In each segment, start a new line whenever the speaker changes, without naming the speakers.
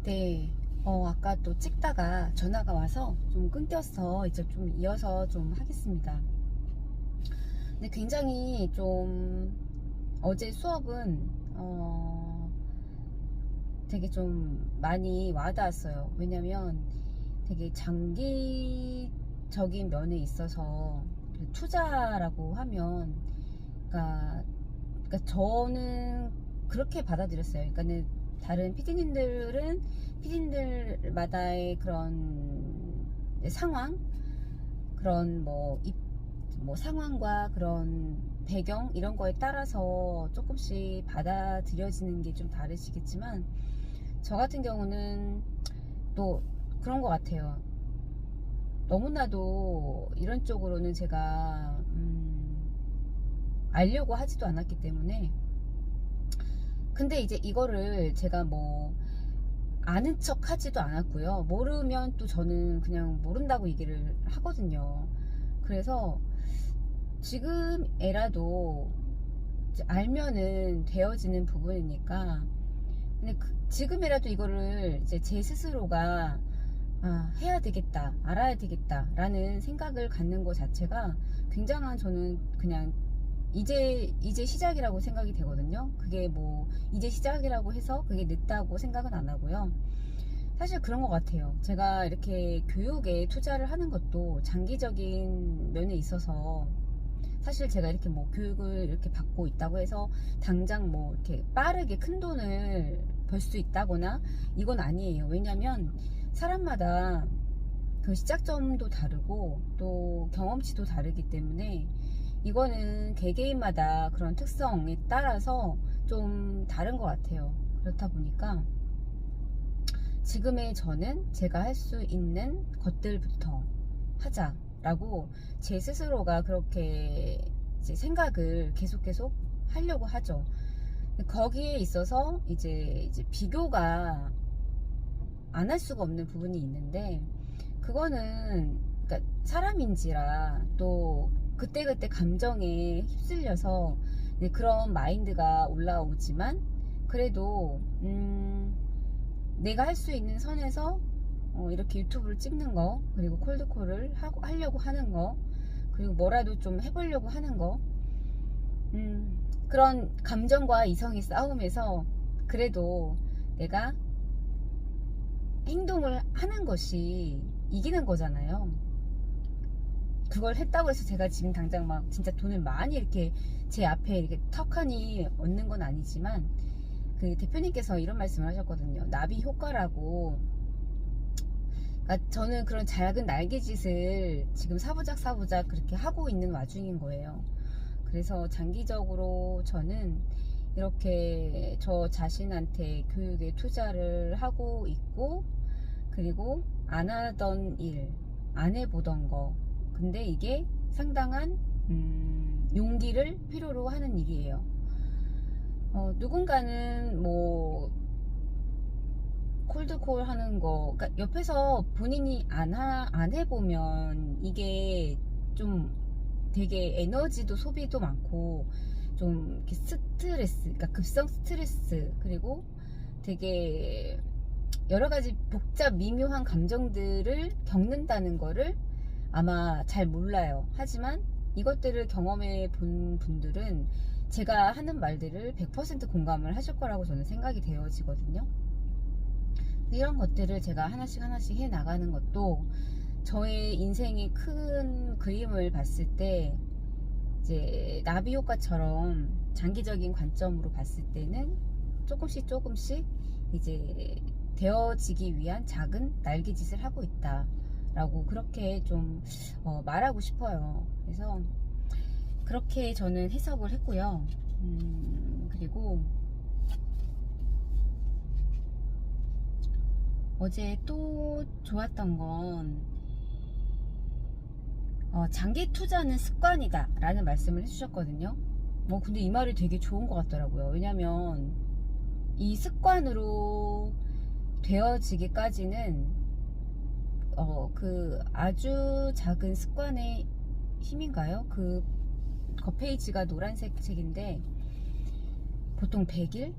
네. 아까 또 찍다가 전화가 와서 좀 끊겨서 이제 좀 이어서 좀 하겠습니다. 근데 굉장히 좀 어제 수업은 되게 좀 많이 와닿았어요. 왜냐면 되게 장기적인 면에 있어서 투자라고 하면 그러니까 저는 그렇게 받아들였어요. 그러니까는 다른 피디님들은 피디님들마다의 그런 상황, 그런 뭐 상황과 그런 배경 이런 거에 따라서 조금씩 받아들여지는 게 좀 다르시겠지만, 저 같은 경우는 또 그런 것 같아요. 너무나도 이런 쪽으로는 제가 알려고 하지도 않았기 때문에. 근데 이제 이거를 제가 뭐 아는 척 하지도 않았고요. 모르면 또 저는 그냥 모른다고 얘기를 하거든요. 그래서 지금 애라도 이제 알면은 되어지는 부분이니까. 근데 지금이라도 이거를 이제 제 스스로가 해야 되겠다, 알아야 되겠다 라는 생각을 갖는 것 자체가 굉장한, 저는 그냥 이제 시작이라고 생각이 되거든요. 그게 뭐 이제 시작이라고 해서 그게 늦다고 생각은 안 하고요. 사실 그런 것 같아요. 제가 이렇게 교육에 투자를 하는 것도 장기적인 면에 있어서, 사실 제가 이렇게 뭐 교육을 이렇게 받고 있다고 해서 당장 뭐 이렇게 빠르게 큰 돈을 벌 수 있다거나 이건 아니에요. 왜냐면 사람마다 그 시작점도 다르고 또 경험치도 다르기 때문에 이거는 개개인마다 그런 특성에 따라서 좀 다른 것 같아요. 그렇다 보니까 지금의 저는 제가 할 수 있는 것들부터 하자라고 제 스스로가 그렇게 이제 생각을 계속 하려고 하죠. 거기에 있어서 이제 비교가 안 할 수가 없는 부분이 있는데, 그거는 그러니까 사람인지라 또 그때그때 감정에 휩쓸려서 그런 마인드가 올라오지만, 그래도 내가 할 수 있는 선에서 이렇게 유튜브를 찍는 거, 그리고 콜드콜을 하려고 하는 거, 그리고 뭐라도 좀 해보려고 하는 거, 그런 감정과 이성의 싸움에서 그래도 내가 행동을 하는 것이 이기는 거잖아요. 그걸 했다고 해서 제가 지금 당장 막 진짜 돈을 많이 이렇게 제 앞에 이렇게 턱하니 얻는 건 아니지만, 그 대표님께서 이런 말씀을 하셨거든요. 나비 효과라고. 그러니까 저는 그런 작은 날개짓을 지금 사부작 그렇게 하고 있는 와중인 거예요. 그래서 장기적으로 저는 이렇게 저 자신한테 교육에 투자를 하고 있고, 그리고 안 하던 일, 안 해보던 거, 근데 이게 상당한 용기를 필요로 하는 일이에요. 누군가는 뭐 콜드콜 하는 거, 그러니까 옆에서 본인이 안 해보면 이게 좀 되게 에너지도 소비도 많고 좀 이렇게 스트레스, 그러니까 급성 스트레스, 그리고 되게 여러 가지 복잡 미묘한 감정들을 겪는다는 거를 아마 잘 몰라요. 하지만 이것들을 경험해 본 분들은 제가 하는 말들을 100% 공감을 하실 거라고 저는 생각이 되어지거든요. 이런 것들을 제가 하나씩 해 나가는 것도 저의 인생의 큰 그림을 봤을 때 이제 나비 효과처럼 장기적인 관점으로 봤을 때는 조금씩 이제 되어지기 위한 작은 날개짓을 하고 있다 라고, 그렇게 좀 말하고 싶어요. 그래서 그렇게 저는 해석을 했고요. 그리고 어제 또 좋았던 건 장기 투자는 습관이다 라는 말씀을 해주셨거든요. 근데 이 말이 되게 좋은 것 같더라고요. 왜냐면 이 습관으로 되어지기까지는 그 아주 작은 습관의 힘인가요? 그 겉페이지가 노란색 책인데 보통 100일?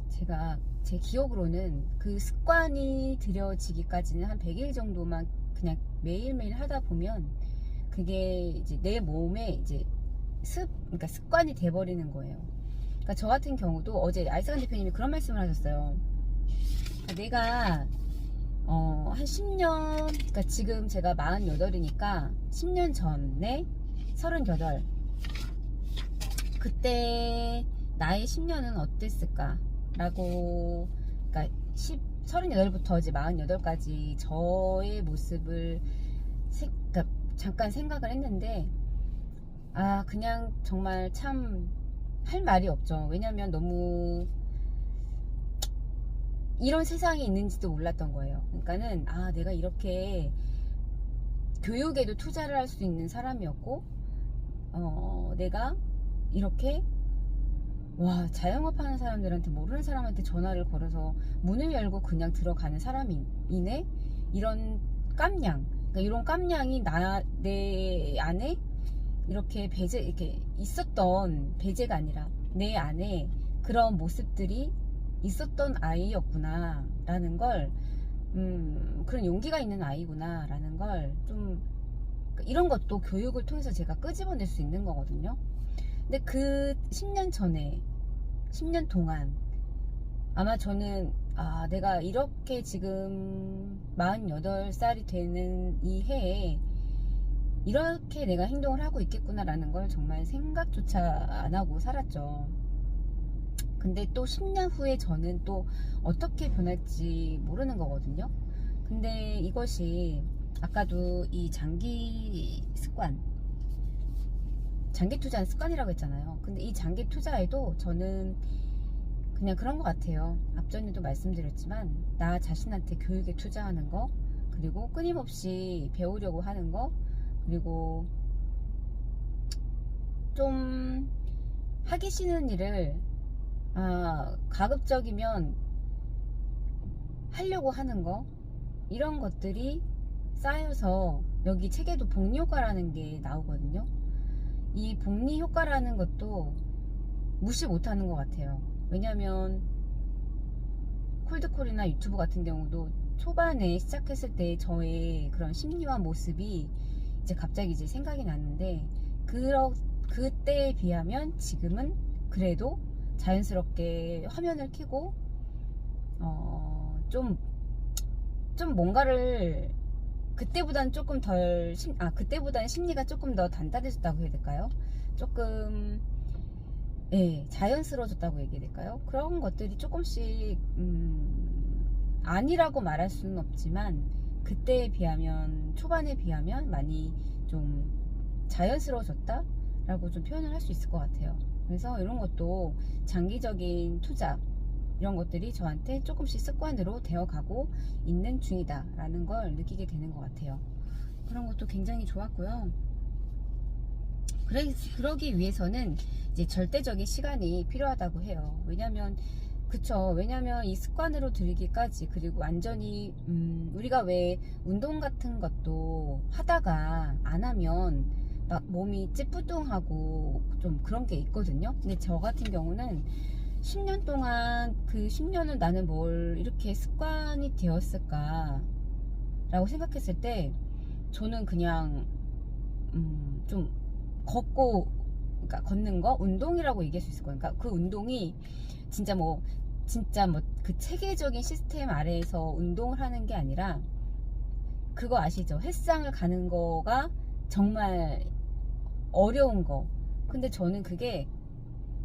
제가 제 기억으로는 그 습관이 들여지기까지는 한 100일 정도만 그냥 매일매일 하다 보면 그게 이제 내 몸에 이제 그러니까 습관이 돼버리는 거예요. 그러니까 저 같은 경우도 어제 아이스간 대표님이 그런 말씀을 하셨어요. 그러니까 내가 한 10년, 그러니까 지금 제가 48이니까 10년 전에 38, 그때 나의 10년은 어땠을까 라고, 그러니까 38부터 이제 48까지 저의 모습을 그러니까 잠깐 생각을 했는데, 그냥 정말 참 할 말이 없죠. 왜냐면 너무 이런 세상이 있는지도 몰랐던 거예요. 그러니까는 내가 이렇게 교육에도 투자를 할 수 있는 사람이었고, 내가 이렇게 자영업 하는 사람들한테, 모르는 사람한테 전화를 걸어서 문을 열고 그냥 들어가는 사람이네? 이런 깜냥, 그러니까 이런 깜냥이 내 안에 이렇게 이렇게 있었던, 배제가 아니라 내 안에 그런 모습들이 있었던 아이였구나 라는 걸, 그런 용기가 있는 아이구나 라는 걸 좀, 이런 것도 교육을 통해서 제가 끄집어낼 수 있는 거거든요. 근데 그 10년 전에, 10년 동안 아마 저는 내가 이렇게 지금 48살이 되는 이 해에 이렇게 내가 행동을 하고 있겠구나 라는 걸 정말 생각조차 안 하고 살았죠. 근데 또 10년 후에 저는 또 어떻게 변할지 모르는 거거든요. 근데 이것이 아까도 이 장기 투자는 습관이라고 했잖아요. 근데 이 장기 투자에도 저는 그냥 그런 것 같아요. 앞전에도 말씀드렸지만 나 자신한테 교육에 투자하는 거, 그리고 끊임없이 배우려고 하는 거, 그리고 좀 하기 싫은 일을 가급적이면 하려고 하는 거, 이런 것들이 쌓여서 여기 책에도 복리효과라는 게 나오거든요. 이 복리효과라는 것도 무시 못하는 것 같아요. 왜냐면 콜드콜이나 유튜브 같은 경우도 초반에 시작했을 때 저의 그런 심리와 모습이 이제 갑자기 이제 생각이 났는데, 그때에 비하면 지금은 그래도 자연스럽게 화면을 켜고 좀 뭔가를 그때보다는 조금 그때보다는 심리가 조금 더 단단해졌다고 해야 될까요? 조금 자연스러워졌다고 얘기해야 될까요? 그런 것들이 조금씩 아니라고 말할 수는 없지만 그때에 비하면, 초반에 비하면 많이 좀 자연스러워졌다 라고 좀 표현을 할 수 있을 것 같아요. 그래서 이런 것도 장기적인 투자, 이런 것들이 저한테 조금씩 습관으로 되어가고 있는 중이다 라는 걸 느끼게 되는 것 같아요. 그런 것도 굉장히 좋았고요. 그러기 위해서는 이제 절대적인 시간이 필요하다고 해요. 왜냐면 이 습관으로 들이기까지, 그리고 완전히 우리가 왜 운동 같은 것도 하다가 안 하면 막 몸이 찌뿌둥하고 좀 그런 게 있거든요. 근데 저 같은 경우는 10년 동안, 그 10년을 나는 뭘 이렇게 습관이 되었을까 라고 생각했을 때, 저는 그냥 좀 그러니까 걷는 거, 운동이라고 얘기할 수 있을 거예요. 그러니까 그 운동이 진짜 그 체계적인 시스템 아래에서 운동을 하는 게 아니라, 그거 아시죠? 헬스장을 가는 거가 정말 어려운 거. 근데 저는 그게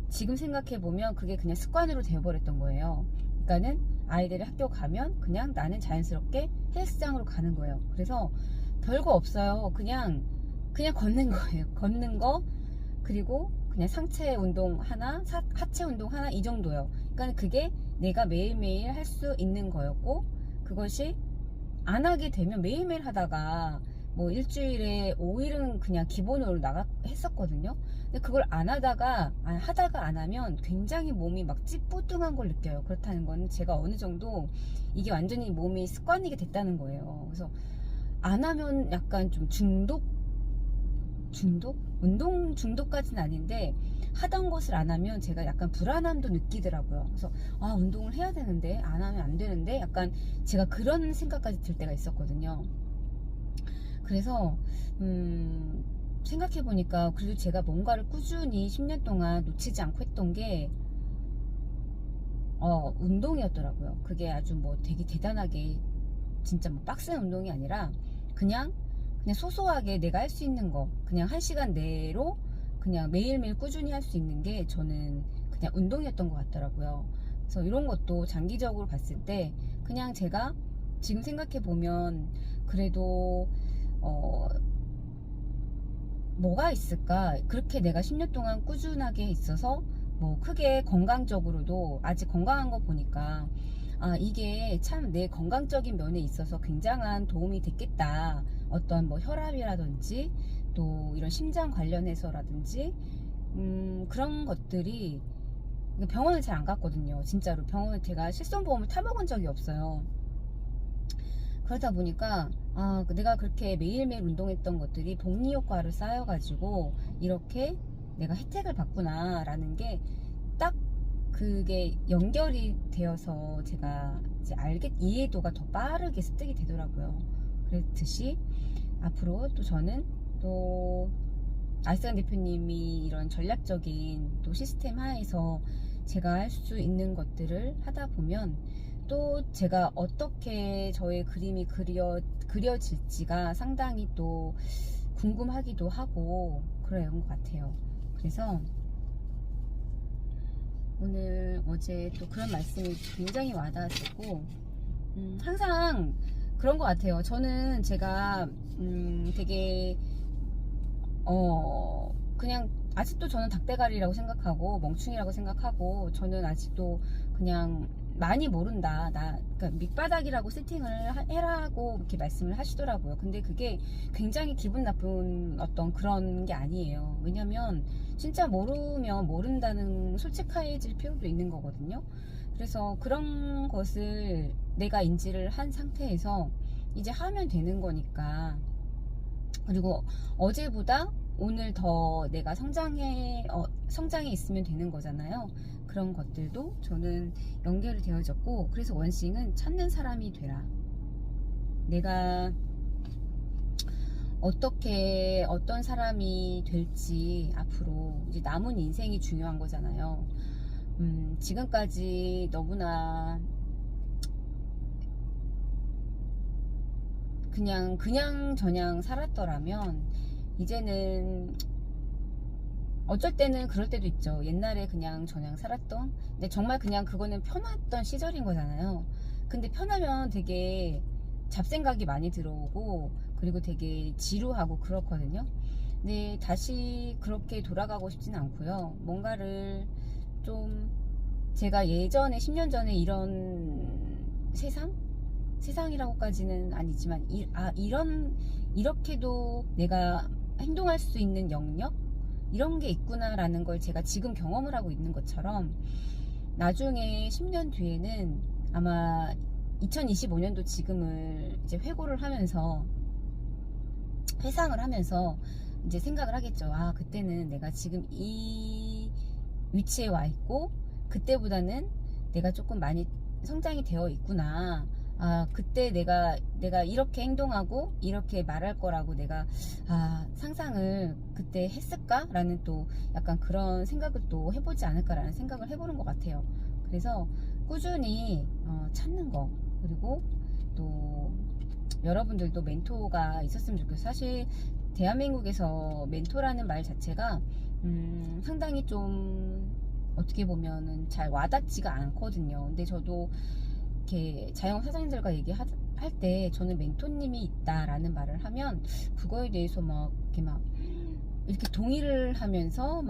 지금 생각해보면 그게 그냥 습관으로 되어버렸던 거예요. 그러니까는 아이들이 학교 가면 그냥 나는 자연스럽게 헬스장으로 가는 거예요. 그래서 별거 없어요. 그냥 걷는 거예요. 걷는 거, 그리고 그냥 상체 운동 하나, 하체 운동 하나, 이 정도요. 그러니까 그게 내가 매일매일 할 수 있는 거였고, 그것이 안 하게 되면, 매일매일 하다가 뭐 일주일에 5일은 그냥 기본으로 했었거든요. 근데 그걸 하다가 안 하면 굉장히 몸이 막 찌뿌둥한 걸 느껴요. 그렇다는 건 제가 어느 정도 이게 완전히 몸이 습관이게 됐다는 거예요. 그래서 안 하면 약간 좀 운동 중독까지는 아닌데 하던 것을 안 하면 제가 약간 불안함도 느끼더라고요. 그래서 아, 운동을 해야 되는데 안 하면 안 되는데 약간 제가 그런 생각까지 들 때가 있었거든요. 그래서 생각해보니까 그래도 제가 뭔가를 꾸준히 10년 동안 놓치지 않고 했던 게 운동이었더라고요. 그게 아주 뭐 되게 대단하게 진짜 뭐 빡센 운동이 아니라 그냥 소소하게 내가 할 수 있는 거 그냥 1시간 내로 그냥 매일매일 꾸준히 할 수 있는 게 저는 그냥 운동이었던 것 같더라고요. 그래서 이런 것도 장기적으로 봤을 때 그냥 제가 지금 생각해 보면 그래도 뭐가 있을까? 그렇게 내가 10년 동안 꾸준하게 있어서 뭐 크게 건강적으로도 아직 건강한 거 보니까 아, 이게 참 내 건강적인 면에 있어서 굉장한 도움이 됐겠다. 어떤 뭐 혈압이라든지 또 이런 심장 관련해서라든지 그런 것들이 병원을 잘 안 갔거든요. 진짜로 병원을 제가 실손보험을 타먹은 적이 없어요. 그러다 보니까 아, 내가 그렇게 매일매일 운동했던 것들이 복리효과를 쌓여가지고 이렇게 내가 혜택을 받구나 라는 게 딱 그게 연결이 되어서 제가 이제 이해도가 더 빠르게 습득이 되더라고요. 그렇듯이 앞으로 또 저는 또 알싸한 대표님이 이런 전략적인 또 시스템 하에서 제가 할 수 있는 것들을 하다 보면 또 제가 어떻게 저의 그림이 그려질지가 상당히 또 궁금하기도 하고 그런 것 같아요. 그래서 오늘 어제 또 그런 말씀이 굉장히 와닿았고 항상 그런 것 같아요. 저는 제가 되게 그냥 아직도 저는 닭대가리라고 생각하고 멍충이라고 생각하고 저는 아직도 그냥 많이 모른다. 그러니까 밑바닥이라고 세팅을 해라고 이렇게 말씀을 하시더라고요. 근데 그게 굉장히 기분 나쁜 어떤 그런 게 아니에요. 왜냐면 진짜 모르면 모른다는 솔직해질 필요도 있는 거거든요. 그래서 그런 것을 내가 인지를 한 상태에서 이제 하면 되는 거니까. 그리고 어제보다 오늘 더 내가 성장에 있으면 되는 거잖아요. 그런 것들도 저는 연결이 되어졌고, 그래서 원싱은 찾는 사람이 되라. 내가 어떻게 어떤 사람이 될지 앞으로 이제 남은 인생이 중요한 거잖아요. 지금까지 너무나 그냥 저냥 살았더라면 이제는 어쩔 때는 그럴 때도 있죠. 옛날에 그냥 저냥 살았던, 근데 정말 그냥 그거는 편했던 시절인 거잖아요. 근데 편하면 되게 잡생각이 많이 들어오고 그리고 되게 지루하고 그렇거든요. 근데 다시 그렇게 돌아가고 싶지는 않고요. 뭔가를 좀 제가 예전에 10년 전에 이런 세상이라고까지는 아니지만 이렇게도 내가 행동할 수 있는 영역 이런 게 있구나라는 걸 제가 지금 경험을 하고 있는 것처럼 나중에 10년 뒤에는 아마 2025년도 지금을 이제 회고를 하면서 회상을 하면서 이제 생각을 하겠죠. 아, 그때는 내가 지금 이 위치에 와 있고 그때보다는 내가 조금 많이 성장이 되어 있구나. 아, 그때 내가 이렇게 행동하고 이렇게 말할 거라고 내가 상상을 그때 했을까? 라는 또 약간 그런 생각을 또 해보지 않을까라는 생각을 해보는 것 같아요. 그래서 꾸준히 찾는 거, 그리고 또 여러분들도 멘토가 있었으면 좋겠어요. 사실 대한민국에서 멘토라는 말 자체가 상당히 좀 어떻게 보면은 잘 와닿지가 않거든요. 근데 저도 이렇게 자영 사장님들과 얘기할 때 저는 멘토님이 있다라는 말을 하면 그거에 대해서 이렇게 동의를 하면서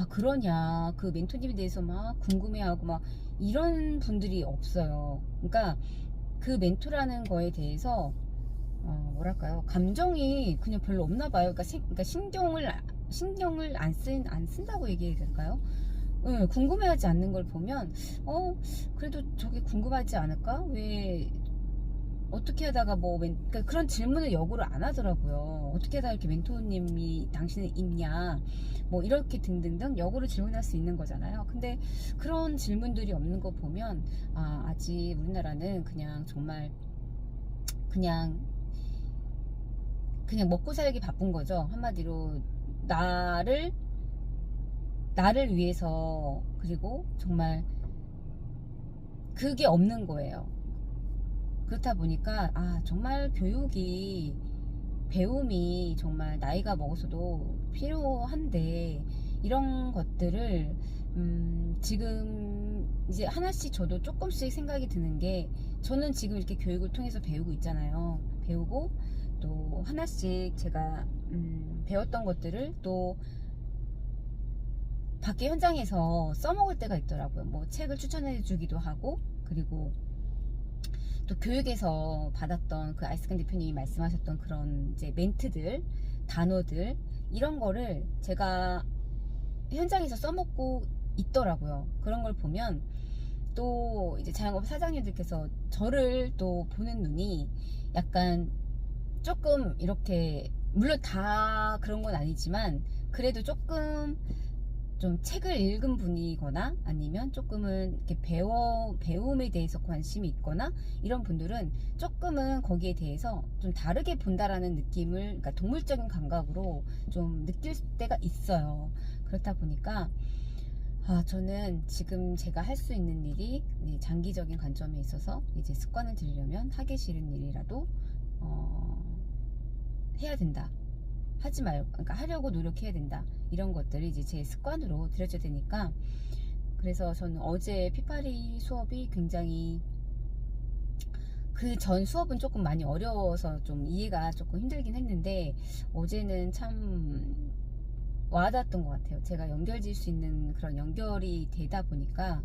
그러냐, 그 멘토님에 대해서 궁금해하고 이런 분들이 없어요. 그러니까 그 멘토라는 거에 대해서 뭐랄까요, 감정이 그냥 별로 없나 봐요. 그러니까 신경을 안 쓴다고 얘기해야 될까요? 궁금해하지 않는 걸 보면 그래도 저게 궁금하지 않을까? 왜 어떻게 하다가 뭐 그러니까 그런 질문을 역으로 안 하더라고요. 어떻게 하다 이렇게 멘토님이 당신은 있냐 뭐 이렇게 등등등 역으로 질문할 수 있는 거잖아요. 근데 그런 질문들이 없는 거 보면 아직 우리나라는 그냥 정말 그냥 먹고 살기 바쁜 거죠. 한마디로 나를 위해서, 그리고 정말 그게 없는 거예요. 그렇다 보니까 정말 교육이, 배움이 정말 나이가 먹어서도 필요한데, 이런 것들을 지금 이제 하나씩 저도 조금씩 생각이 드는 게, 저는 지금 이렇게 교육을 통해서 배우고 있잖아요. 배우고 또 하나씩 제가 배웠던 것들을 또 밖에 현장에서 써먹을 때가 있더라고요. 뭐 책을 추천해 주기도 하고, 그리고 또 교육에서 받았던 그 아이스칸 대표님이 말씀하셨던 그런 이제 멘트들, 단어들, 이런 거를 제가 현장에서 써먹고 있더라고요. 그런 걸 보면 또 이제 자영업 사장님들께서 저를 또 보는 눈이 약간 조금 이렇게, 물론 다 그런 건 아니지만 그래도 조금 좀 책을 읽은 분이거나 아니면 조금은 이렇게 배움에 대해서 관심이 있거나 이런 분들은 조금은 거기에 대해서 좀 다르게 본다라는 느낌을, 그러니까 동물적인 감각으로 좀 느낄 때가 있어요. 그렇다 보니까 저는 지금 제가 할 수 있는 일이 장기적인 관점에 있어서 이제 습관을 들이려면 하기 싫은 일이라도 해야 된다. 하지 말고, 그러니까 하려고 노력해야 된다. 이런 것들이 이제 제 습관으로 들여져야 되니까. 그래서 저는 어제 피파리 수업이 굉장히, 그 전 수업은 조금 많이 어려워서 좀 이해가 조금 힘들긴 했는데, 어제는 참 와닿았던 것 같아요. 제가 연결질 수 있는 그런 연결이 되다 보니까,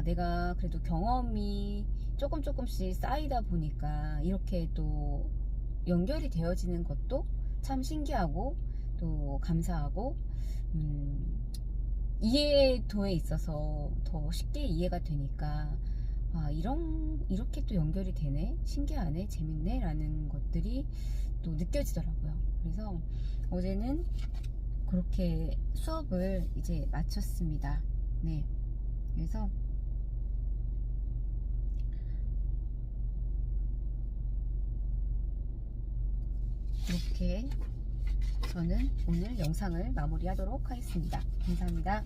내가 그래도 경험이 조금씩 쌓이다 보니까 이렇게 또 연결이 되어지는 것도 참 신기하고 또 감사하고, 이해도에 있어서 더 쉽게 이해가 되니까 이렇게 또 연결이 되네, 신기하네, 재밌네 라는 것들이 또 느껴지더라고요. 그래서 어제는 그렇게 수업을 이제 마쳤습니다. 네, 그래서 이렇게 저는 오늘 영상을 마무리하도록 하겠습니다. 감사합니다.